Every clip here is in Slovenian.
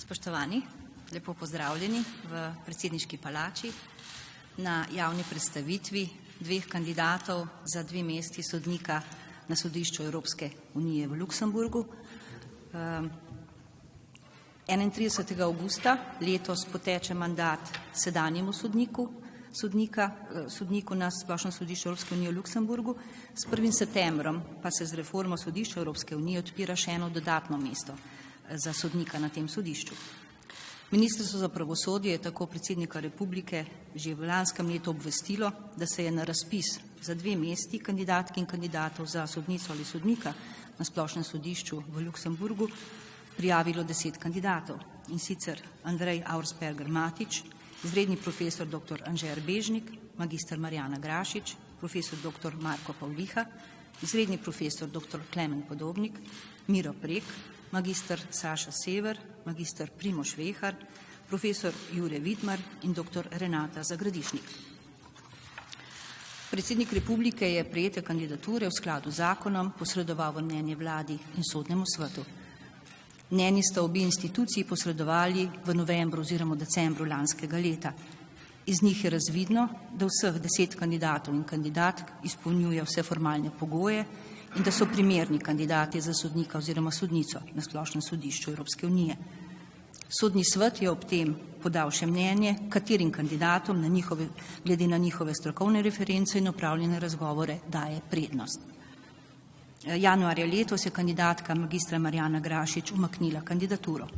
Spoštovani, lepo pozdravljeni v predsedniški palači na javni predstavitvi dveh kandidatov za 2 mesti sodnika na sodišču Evropske unije v Luksemburgu. 31. avgusta letos poteče mandat sedanjemu sodniku na Splošnem sodišču Evropske unije v Luksemburgu. S 1. septembrom pa se z reformo sodišča Evropske unije odpira še eno dodatno mesto za sodnika na tem sodišču. Ministrstvo za pravosodje je tako predsednika republike že v lanskem letu obvestilo, da se je na razpis za 2 mesti kandidatk in kandidatov za sodnico ali sodnika na Splošnem sodišču v Luksemburgu prijavilo 10 kandidatov, in sicer Andrej Auersperger Matič, izredni profesor dr. Anže Erbežnik, magister Marjana Grašič, profesor dr. Marko Pavliha, izredni profesor dr. Klemen Podobnik, Miro Prek, magister Saša Sever, magister Primož Vehar, profesor Jure Vidmar in dr. Renata Zagradišnik. Predsednik republike je prejete kandidature v skladu z zakonom posredoval v mnenje vladi in sodnemu svetu. Mnenji sta obi instituciji posredovali v novembru oziroma decembru lanskega leta. Iz njih je razvidno, da vseh 10 kandidatov in kandidatk izpolnjuje vse formalne pogoje in da so primerni kandidati za sodnika oziroma sodnico na Splošnem sodišču Evropske unije. Sodni svet je ob tem podal še mnenje, katerim kandidatom glede na njihove strokovne reference in opravljene razgovore daje prednost. Januarja letos je kandidatka magistra Marjana Grašič umaknila kandidaturo.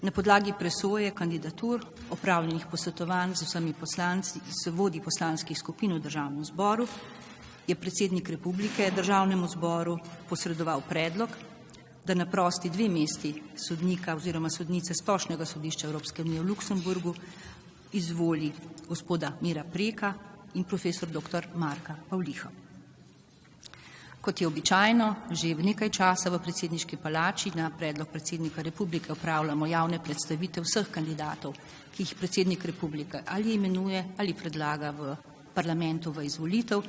Na podlagi presoje kandidatur, opravljenih posvetovanj z vsemi poslanci, z vodji poslanskih skupin v Državnem zboru, je predsednik republike Državnemu zboru posredoval predlog, da na prosti 2 mesti sodnika oziroma sodnice Splošnega sodišča Evropske unije v Luksemburgu izvoli gospoda Mira Preka in profesor dr. Marka Pavliha. Kot je običajno, že v nekaj časa v predsedniški palači na predlog predsednika republike opravljamo javne predstavitve vseh kandidatov, ki jih predsednik republike ali imenuje ali predlaga v parlamentu v izvolitev,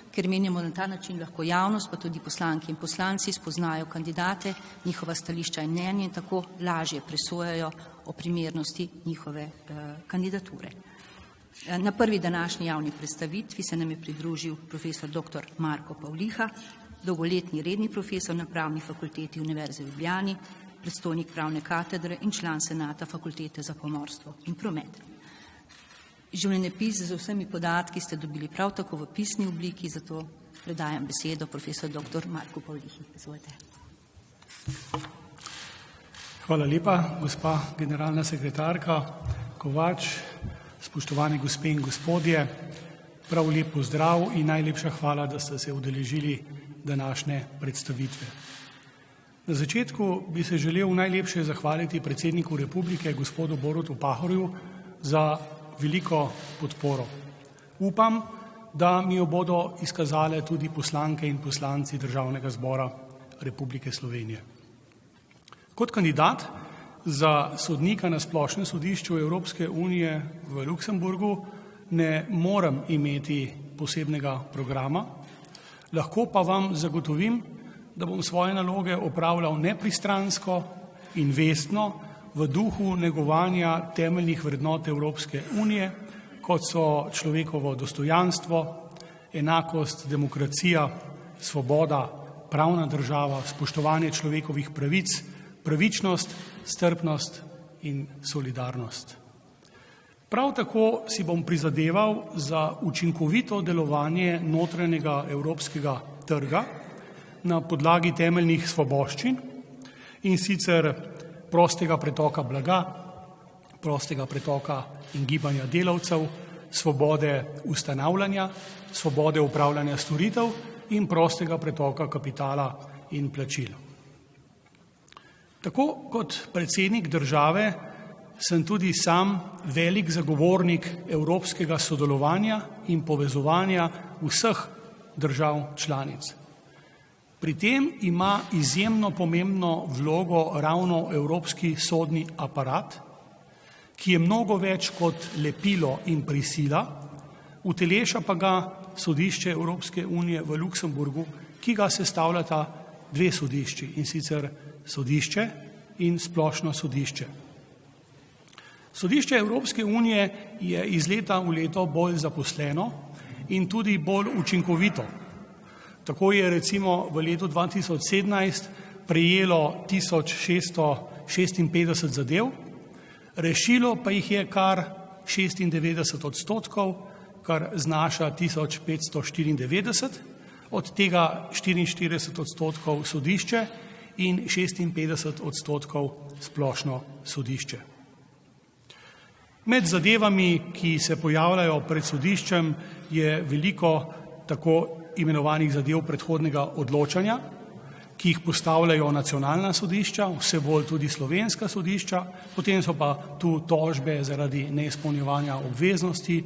ker menimo na ta način lahko javnost, pa tudi poslanke in poslanci spoznajo kandidate, njihova stališča in mnenje in tako lažje presojajo o primernosti njihove kandidature. Na prvi današnji javni predstavitvi se nam je pridružil profesor dr. Marko Pavliha, dolgoletni redni profesor na Pravni fakulteti Univerze v Ljubljani, predstojnik pravne katedre in član senata Fakultete za pomorstvo in promet. Življenjepis z vsemi podatki ste dobili prav tako v pisni obliki, zato predajam besedo profesor dr. Marku Pavlihi. Izvolite. Hvala lepa, gospa generalna sekretarka Kovač, spoštovane gospe in gospodje, prav lep pozdrav in najlepša hvala, da ste se udeležili današnje predstavitve. Na začetku bi se želel najlepše zahvaliti predsedniku republike, gospodu Borutu Pahorju, za veliko podporo. Upam, da mi jo bodo izkazale tudi poslanke in poslanci Državnega zbora Republike Slovenije. Kot kandidat za sodnika na Splošnem sodišču Evropske unije v Luksemburgu ne morem imeti posebnega programa, lahko pa vam zagotovim, da bom svoje naloge opravljal nepristransko in vestno v duhu negovanja temeljnih vrednot Evropske unije, kot so človekovo dostojanstvo, enakost, demokracija, svoboda, pravna država, spoštovanje človekovih pravic, pravičnost, strpnost in solidarnost. Prav tako si bom prizadeval za učinkovito delovanje notranjega evropskega trga na podlagi temeljnih svoboščin, in sicer prostega pretoka blaga, prostega pretoka in gibanja delavcev, svobode ustanavljanja, svobode upravljanja storitev in prostega pretoka kapitala in plačil. Tako kot predsednik države sem tudi sam velik zagovornik evropskega sodelovanja in povezovanja vseh držav članic. Pri tem ima izjemno pomembno vlogo ravno evropski sodni aparat, ki je mnogo več kot lepilo in prisila, uteleša pa ga sodišče Evropske unije v Luksemburgu, ki ga sestavljata 2 sodišči, in sicer sodišče in splošno sodišče. Sodišče Evropske unije je iz leta v leto bolj zaposleno in tudi bolj učinkovito. Tako je recimo v letu 2017 prejelo 1656 zadev, rešilo pa jih je kar 96%, kar znaša 1594, od tega 44% sodišče in 56% splošno sodišče. Med zadevami, ki se pojavljajo pred sodiščem, je veliko tako imenovanih zadev predhodnega odločanja, ki jih postavljajo nacionalna sodišča, vse bolj tudi slovenska sodišča, potem so pa tu tožbe zaradi neizpolnjevanja obveznosti,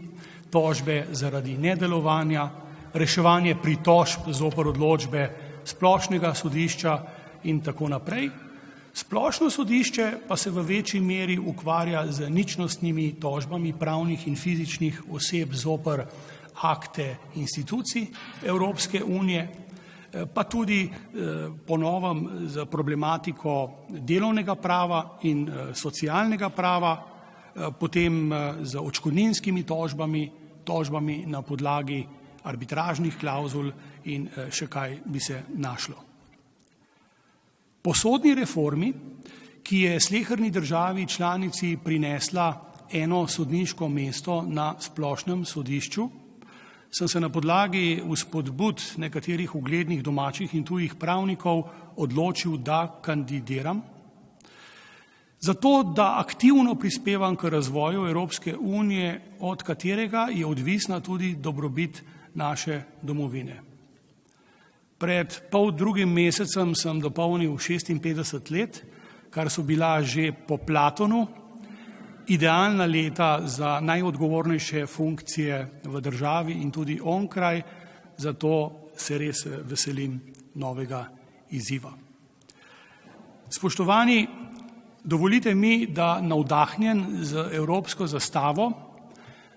tožbe zaradi nedelovanja, reševanje pritožb zoper odločbe splošnega sodišča in tako naprej. Splošno sodišče pa se v večji meri ukvarja z ničnostnimi tožbami pravnih in fizičnih oseb zoper akte institucij Evropske unije, pa tudi po novem z problematiko delovnega prava in socialnega prava, potem z odškodninskimi tožbami na podlagi arbitražnih klavzul in še kaj bi se našlo. Po sodni reformi, ki je sleherni državi članici prinesla eno sodniško mesto na splošnem sodišču, sem se na podlagi vzpodbud nekaterih uglednih domačih in tujih pravnikov odločil, da kandidiram, zato da aktivno prispevam k razvoju Evropske unije, od katerega je odvisna tudi dobrobit naše domovine. Pred poldrugim mesecem sem dopolnil 56 let, kar so bila že po Platonu idealna leta za najodgovornejše funkcije v državi in tudi onkraj, zato se res veselim novega izziva. Spoštovani, dovolite mi, da navdahnjen z evropsko zastavo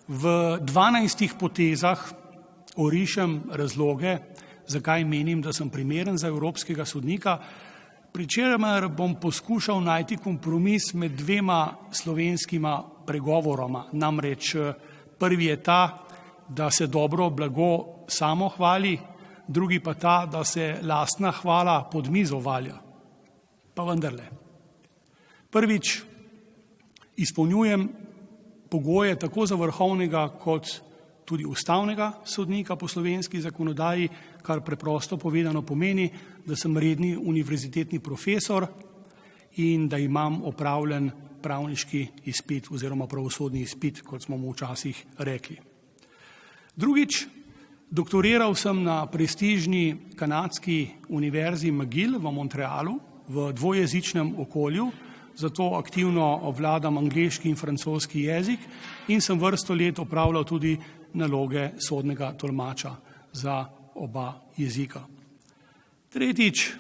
v 12 potezah orišem razloge, zakaj menim, da sem primeren za evropskega sodnika, pri čemer bom poskušal najti kompromis med dvema slovenskima pregovoroma. Namreč prvi je ta, da se dobro blago samo hvali, drugi pa ta, da se lastna hvala pod mizo valja. Pa vendarle. Prvič, izpolnjujem pogoje tako za vrhovnega kot tudi ustavnega sodnika po slovenski zakonodaji, kar preprosto povedano pomeni, da sem redni univerzitetni profesor in da imam opravljen pravniški izpit oziroma pravosodni izpit, kot smo mu včasih rekli. Drugič, doktoriral sem na prestižni kanadski univerzi McGill v Montrealu v dvojezičnem okolju, zato aktivno obvladam angleški in francoski jezik in sem vrsto let opravljal tudi naloge sodnega tolmača za oba jezika. Tretjič,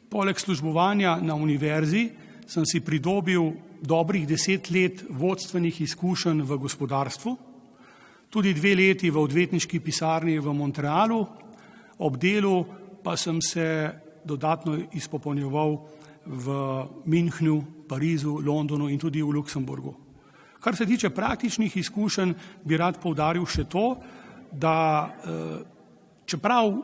poleg službovanja na univerzi sem si pridobil dobrih 10 let vodstvenih izkušenj v gospodarstvu, tudi 2 leti v odvetniški pisarni v Montrealu, ob delu pa sem se dodatno izpopolnjeval v Münchnu, Parizu, Londonu in tudi v Luksemburgu. Kar se tiče praktičnih izkušenj, bi rad poudaril še to, da čeprav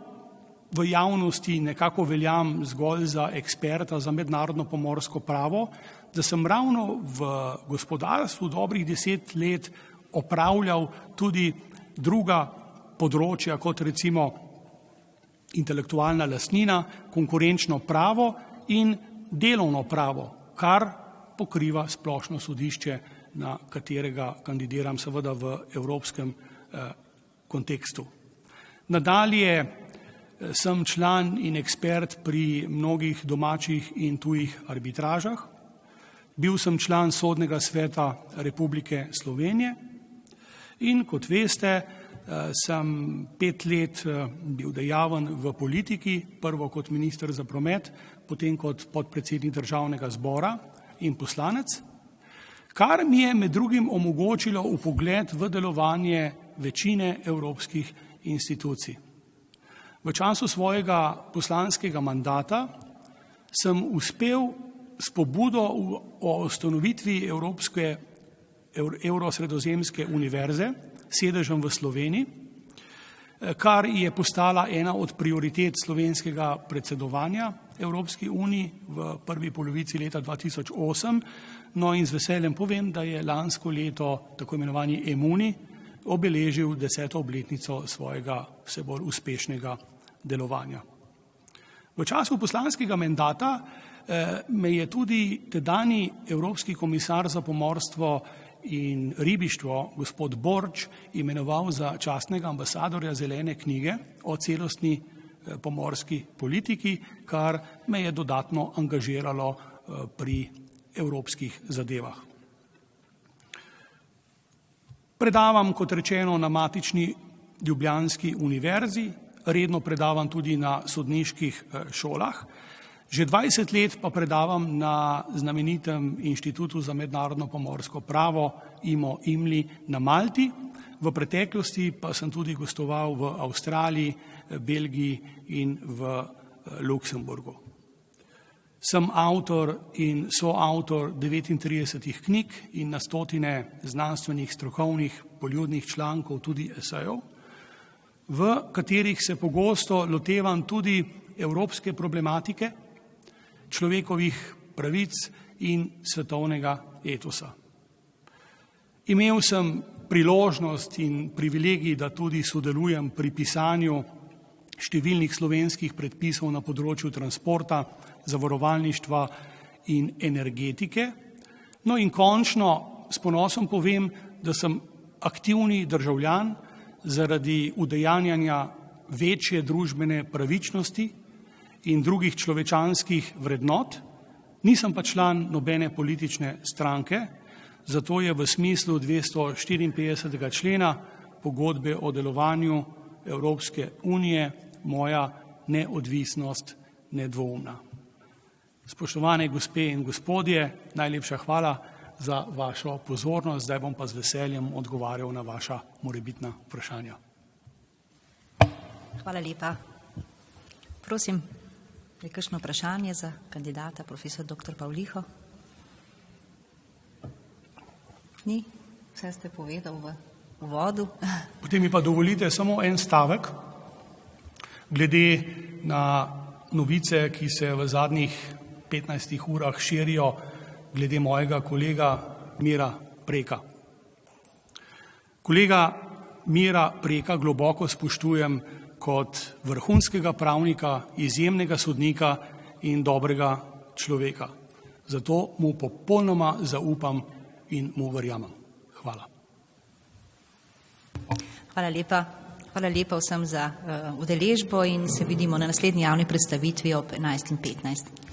v javnosti nekako veljam zgolj za eksperta za mednarodno pomorsko pravo, da sem ravno v gospodarstvu dobrih 10 let opravljal tudi druga področja, kot recimo intelektualna lastnina, konkurenčno pravo in delovno pravo, kar pokriva splošno sodišče, na katerega kandidiram seveda v evropskem kontekstu. Nadalje sem član in ekspert pri mnogih domačih in tujih arbitražah. Bil sem član Sodnega sveta Republike Slovenije in kot veste, sem 5 let bil dejaven v politiki, prvo kot minister za promet, potem kot podpredsednik Državnega zbora in poslanec, kar mi je med drugim omogočilo vpogled v delovanje večine evropskih institucij. V času svojega poslanskega mandata sem uspel s pobudo o ustanovitvi Evrosredozemske univerze s sedežem v Sloveniji, kar je postala ena od prioritet slovenskega predsedovanja Evropski uniji v prvi polovici leta 2008. No in z veseljem povem, da je lansko leto tako imenovani EMUNI obeležil 10. obletnico svojega vse bolj uspešnega delovanja. V času poslanskega mandata me je tudi tedanji Evropski komisar za pomorstvo in ribištvo, gospod Borč, imenoval za častnega ambasadorja zelene knjige o celostni pomorski politiki, kar me je dodatno angažiralo pri evropskih zadevah. Predavam, kot rečeno, na matični ljubljanski univerzi, redno predavam tudi na sodniških šolah. Že 20 let pa predavam na znamenitem Inštitutu za mednarodno pomorsko pravo IMO-IMLI na Malti. V preteklosti pa sem tudi gostoval v Avstraliji, Belgiji in v Luksemburgu. Sem avtor in soavtor 39 knjig in na stotine znanstvenih, strokovnih, poljudnih člankov, tudi esejev, v katerih se pogosto lotevam tudi evropske problematike, človekovih pravic in svetovnega etosa. Imel sem priložnost in privilegij, da tudi sodelujem pri pisanju številnih slovenskih predpisov na področju transporta, zavarovalništva in energetike. No in končno s ponosom povem, da sem aktivni državljan zaradi udejanjanja večje družbene pravičnosti in drugih človečanskih vrednot, nisem pa član nobene politične stranke, zato je v smislu 254. člena pogodbe o delovanju Evropske unije moja neodvisnost nedvoumna. Spoštovane gospe in gospodje, najlepša hvala za vašo pozornost, zdaj bom pa z veseljem odgovarjal na vaša morebitna vprašanja. Hvala lepa. Prosim, je kakšno vprašanje za kandidata, profesor dr. Pavliho? Ni? Vse ste povedal v uvodu. Potem mi pa dovolite samo en stavek, glede na novice, ki se v zadnjih 15 urah širijo glede mojega kolega Mira Preka. Kolega Mira Preka globoko spoštujem kot vrhunskega pravnika, izjemnega sodnika in dobrega človeka. Zato mu popolnoma zaupam in mu verjamem. Hvala. Hvala lepa. Hvala lepa vsem za udeležbo in se vidimo na naslednji javni predstavitvi ob 11:15.